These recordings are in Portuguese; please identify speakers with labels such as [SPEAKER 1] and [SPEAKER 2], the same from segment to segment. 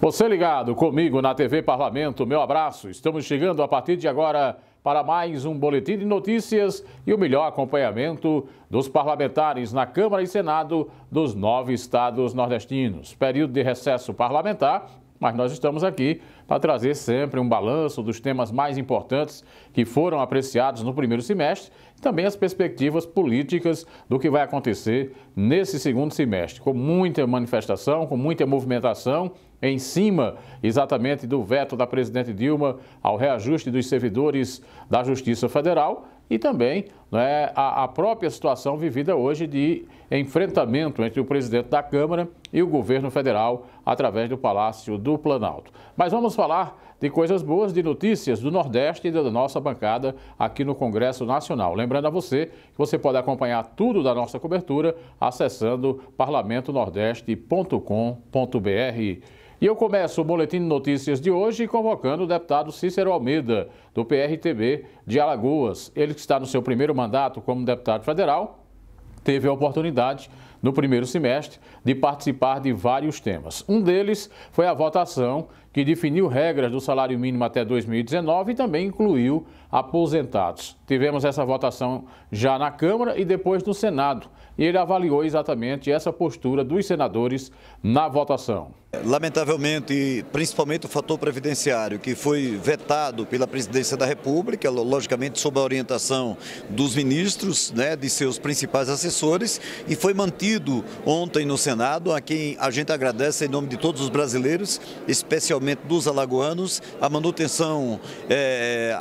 [SPEAKER 1] Você ligado comigo na TV Parlamento, meu abraço. Estamos chegando a partir de agora para mais um boletim de notícias e o melhor acompanhamento dos parlamentares na Câmara e Senado dos 9 estados nordestinos. Período de recesso parlamentar, mas nós estamos aqui para trazer sempre um balanço dos temas mais importantes que foram apreciados no primeiro semestre e também as perspectivas políticas do que vai acontecer nesse segundo semestre, com muita manifestação, com muita movimentação em cima exatamente do veto da presidente Dilma ao reajuste dos servidores da Justiça Federal e também a própria situação vivida hoje de enfrentamento entre o presidente da Câmara e o governo federal através do Palácio do Planalto. Mas vamos falar de coisas boas, de notícias do Nordeste e da nossa bancada aqui no Congresso Nacional. Lembrando a você que você pode acompanhar tudo da nossa cobertura acessando parlamentonordeste.com.br. E eu começo o boletim de notícias de hoje convocando o deputado Cícero Almeida, do PRTB de Alagoas. Ele que está no seu primeiro mandato como deputado federal, teve a oportunidade, no primeiro semestre, de participar de vários temas. Um deles foi a votação que definiu regras do salário mínimo até 2019 e também incluiu aposentados. Tivemos essa votação já na Câmara e depois no Senado. E ele avaliou exatamente essa postura dos senadores na votação.
[SPEAKER 2] Lamentavelmente, principalmente o fator previdenciário, que foi vetado pela Presidência da República, logicamente sob a orientação dos ministros, de seus principais assessores, e foi mantido ontem no Senado, a quem a gente agradece em nome de todos os brasileiros, especialmente dos alagoanos, a manutenção,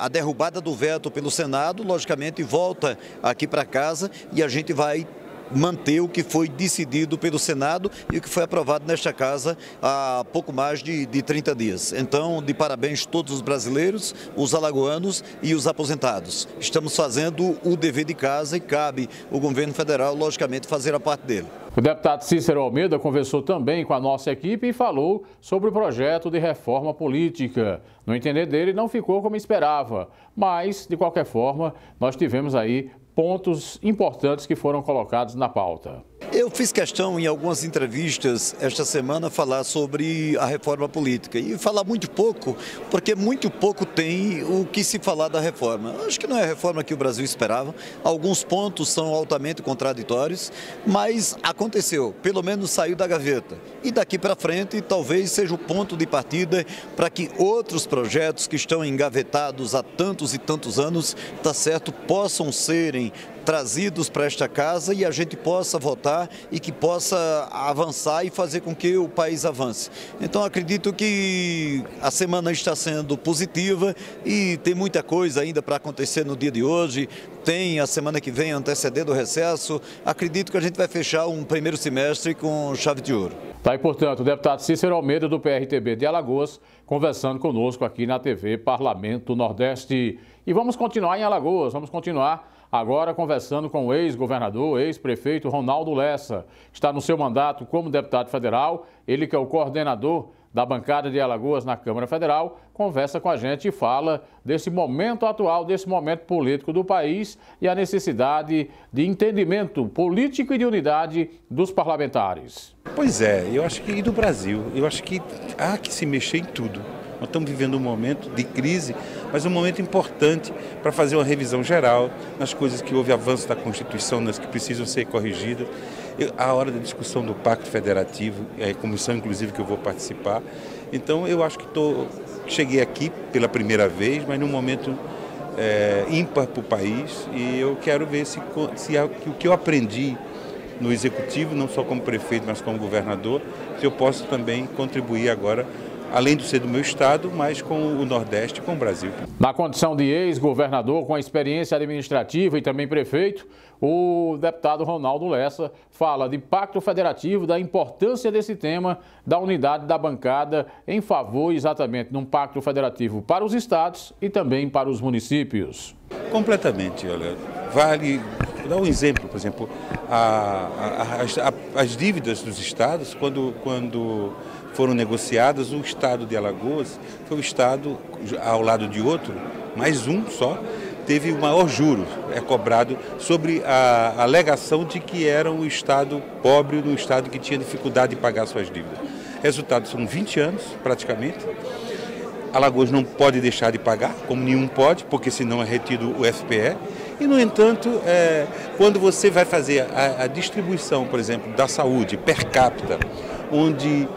[SPEAKER 2] a derrubada do veto pelo Senado, logicamente volta aqui para casa e a gente vai manter o que foi decidido pelo Senado e o que foi aprovado nesta casa há pouco mais de 30 dias. Então, de parabéns todos os brasileiros, os alagoanos e os aposentados. Estamos fazendo o dever de casa e cabe o governo federal, logicamente, fazer a parte dele.
[SPEAKER 1] O deputado Cícero Almeida conversou também com a nossa equipe e falou sobre o projeto de reforma política. No entender dele, não ficou como esperava, mas, de qualquer forma, nós tivemos aí pontos importantes que foram colocados na pauta.
[SPEAKER 2] Eu fiz questão em algumas entrevistas esta semana falar sobre a reforma política e falar muito pouco, porque muito pouco tem o que se falar da reforma. Acho que não é a reforma que o Brasil esperava, alguns pontos são altamente contraditórios, mas aconteceu, pelo menos saiu da gaveta. E daqui para frente talvez seja o ponto de partida para que outros projetos que estão engavetados há tantos e tantos anos, tá certo, possam serem trazidos para esta casa e a gente possa votar e que possa avançar e fazer com que o país avance. Então acredito que a semana está sendo positiva e tem muita coisa ainda para acontecer no dia de hoje. Tem a semana que vem antecedendo o recesso. Acredito que a gente vai fechar um primeiro semestre com chave de ouro.
[SPEAKER 1] Tá aí, portanto, o deputado Cícero Almeida, do PRTB de Alagoas, conversando conosco aqui na TV Parlamento Nordeste. E vamos continuar em Alagoas, vamos continuar agora conversando com o ex-governador, ex-prefeito Ronaldo Lessa. Está no seu mandato como deputado federal, ele que é o coordenador da bancada de Alagoas na Câmara Federal, conversa com a gente e fala desse momento atual, desse momento político do país e a necessidade de entendimento político e de unidade dos parlamentares.
[SPEAKER 3] Pois é, eu acho que e do Brasil, eu acho que há que se mexer em tudo. Nós estamos vivendo um momento de crise, mas um momento importante para fazer uma revisão geral nas coisas que houve avanço da Constituição, nas que precisam ser corrigidas. A hora da discussão do Pacto Federativo, é a comissão inclusive que eu vou participar. Então eu acho que cheguei aqui pela primeira vez, mas num momento ímpar para o país e eu quero ver se o que eu aprendi no Executivo, não só como prefeito, mas como governador, se eu posso também contribuir agora, além de ser do meu estado, mas com o Nordeste e com o Brasil.
[SPEAKER 1] Na condição de ex-governador com a experiência administrativa e também prefeito, o deputado Ronaldo Lessa fala de pacto federativo, da importância desse tema, da unidade da bancada em favor exatamente de um pacto federativo para os estados e também para os municípios.
[SPEAKER 3] Completamente, olha, vale dar um exemplo, por exemplo, as dívidas dos estados, quando foram negociadas, o estado de Alagoas foi o estado, ao lado de outro, mais um só, teve o maior juro cobrado sobre a alegação de que era um estado pobre, um estado que tinha dificuldade de pagar suas dívidas. Resultado, são 20 anos praticamente. Alagoas não pode deixar de pagar, como nenhum pode, porque senão é retido o FPE. E, no entanto, quando você vai fazer a distribuição, por exemplo, da saúde per capita, onde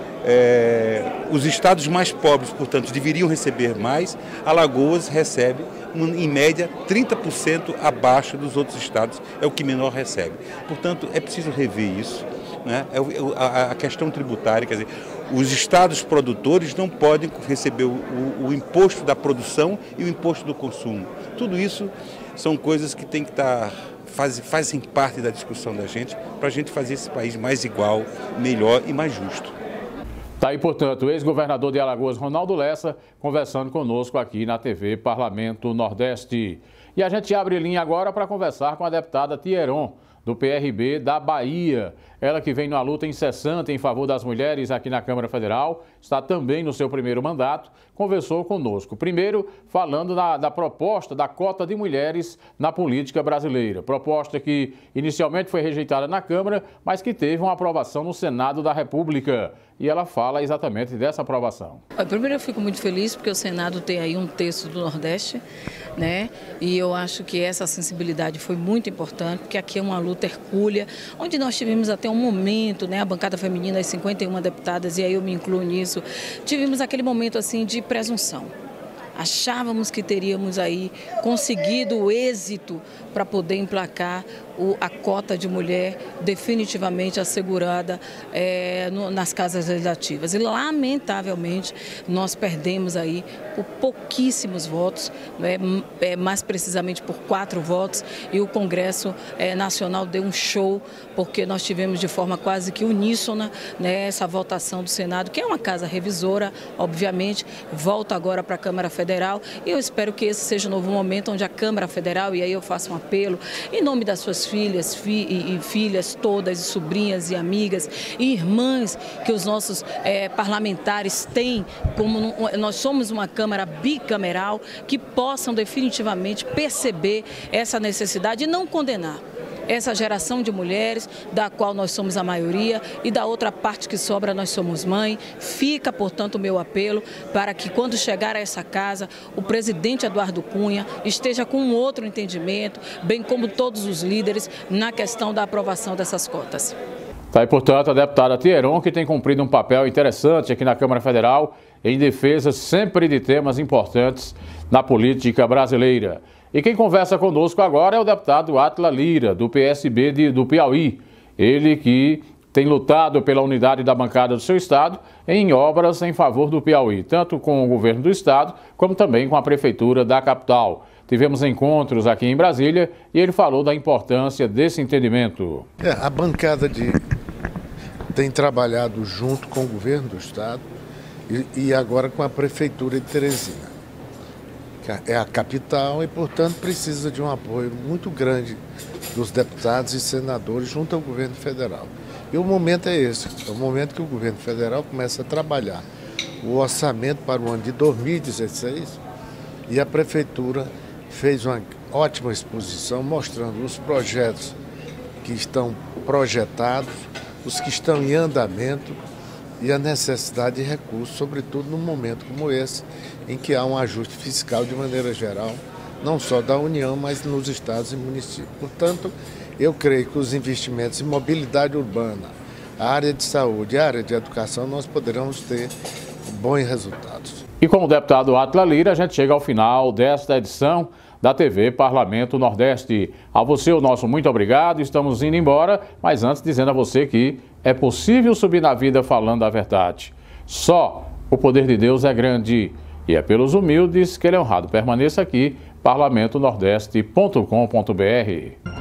[SPEAKER 3] os estados mais pobres, portanto, deveriam receber mais, Alagoas recebe, em média, 30% abaixo dos outros estados, é o que menor recebe. Portanto, é preciso rever isso, né? A questão tributária, quer dizer, os estados produtores não podem receber o imposto da produção e o imposto do consumo. Tudo isso são coisas que tem que fazem parte da discussão da gente, para a gente fazer esse país mais igual, melhor e mais justo.
[SPEAKER 1] Tá aí, portanto, o ex-governador de Alagoas, Ronaldo Lessa, conversando conosco aqui na TV Parlamento Nordeste. E a gente abre linha agora para conversar com a deputada Tia Heron, do PRB da Bahia. Ela que vem numa luta incessante em favor das mulheres aqui na Câmara Federal, está também no seu primeiro mandato, conversou conosco. Primeiro, falando da proposta da cota de mulheres na política brasileira. Proposta que inicialmente foi rejeitada na Câmara, mas que teve uma aprovação no Senado da República. E ela fala exatamente dessa aprovação.
[SPEAKER 4] Primeiro, eu fico muito feliz porque o Senado tem aí um terço do Nordeste, né? E eu acho que essa sensibilidade foi muito importante, porque aqui é uma luta hercúlea, onde nós tivemos até um momento, né? A bancada feminina, as 51 deputadas, e aí eu me incluo nisso, tivemos aquele momento assim de presunção. Achávamos que teríamos aí conseguido o êxito para poder emplacar a cota de mulher definitivamente assegurada nas casas legislativas. E, lamentavelmente, nós perdemos aí por pouquíssimos votos, mais precisamente por 4 votos, e o Congresso Nacional deu um show, porque nós tivemos de forma quase que uníssona, né, essa votação do Senado, que é uma casa revisora, obviamente, volta agora para a Câmara Federal, e eu espero que esse seja um novo momento onde a Câmara Federal, e aí eu faço um apelo, em nome das suas filhas e filhas todas, e sobrinhas e amigas e irmãs que os nossos parlamentares têm, como nós somos uma Câmara bicameral, que possam definitivamente perceber essa necessidade e não condenar essa geração de mulheres, da qual nós somos a maioria, e da outra parte que sobra nós somos mãe. Fica, portanto, o meu apelo para que, quando chegar a essa casa, o presidente Eduardo Cunha esteja com um outro entendimento, bem como todos os líderes, na questão da aprovação dessas cotas.
[SPEAKER 1] Tá aí, portanto, a deputada Tia Heron, que tem cumprido um papel interessante aqui na Câmara Federal, em defesa sempre de temas importantes na política brasileira. E quem conversa conosco agora é o deputado Átila Lira, do PSB do Piauí. Ele que tem lutado pela unidade da bancada do seu estado em obras em favor do Piauí, tanto com o governo do estado, como também com a prefeitura da capital. Tivemos encontros aqui em Brasília e ele falou da importância desse entendimento.
[SPEAKER 5] A bancada tem trabalhado junto com o governo do estado e agora com a prefeitura de Teresina. É a capital e, portanto, precisa de um apoio muito grande dos deputados e senadores junto ao governo federal. E o momento é esse, é o momento que o governo federal começa a trabalhar o orçamento para o ano de 2016 e a prefeitura fez uma ótima exposição mostrando os projetos que estão projetados, os que estão em andamento e a necessidade de recursos, sobretudo num momento como esse, em que há um ajuste fiscal de maneira geral, não só da União, mas nos estados e municípios. Portanto, eu creio que os investimentos em mobilidade urbana, a área de saúde e a área de educação, nós poderemos ter bons resultados.
[SPEAKER 1] E com o deputado Átila Lira, a gente chega ao final desta edição da TV Parlamento Nordeste. A você, o nosso muito obrigado, estamos indo embora, mas antes dizendo a você que é possível subir na vida falando a verdade. Só o poder de Deus é grande e é pelos humildes que ele é honrado. Permaneça aqui, parlamentonordeste.com.br.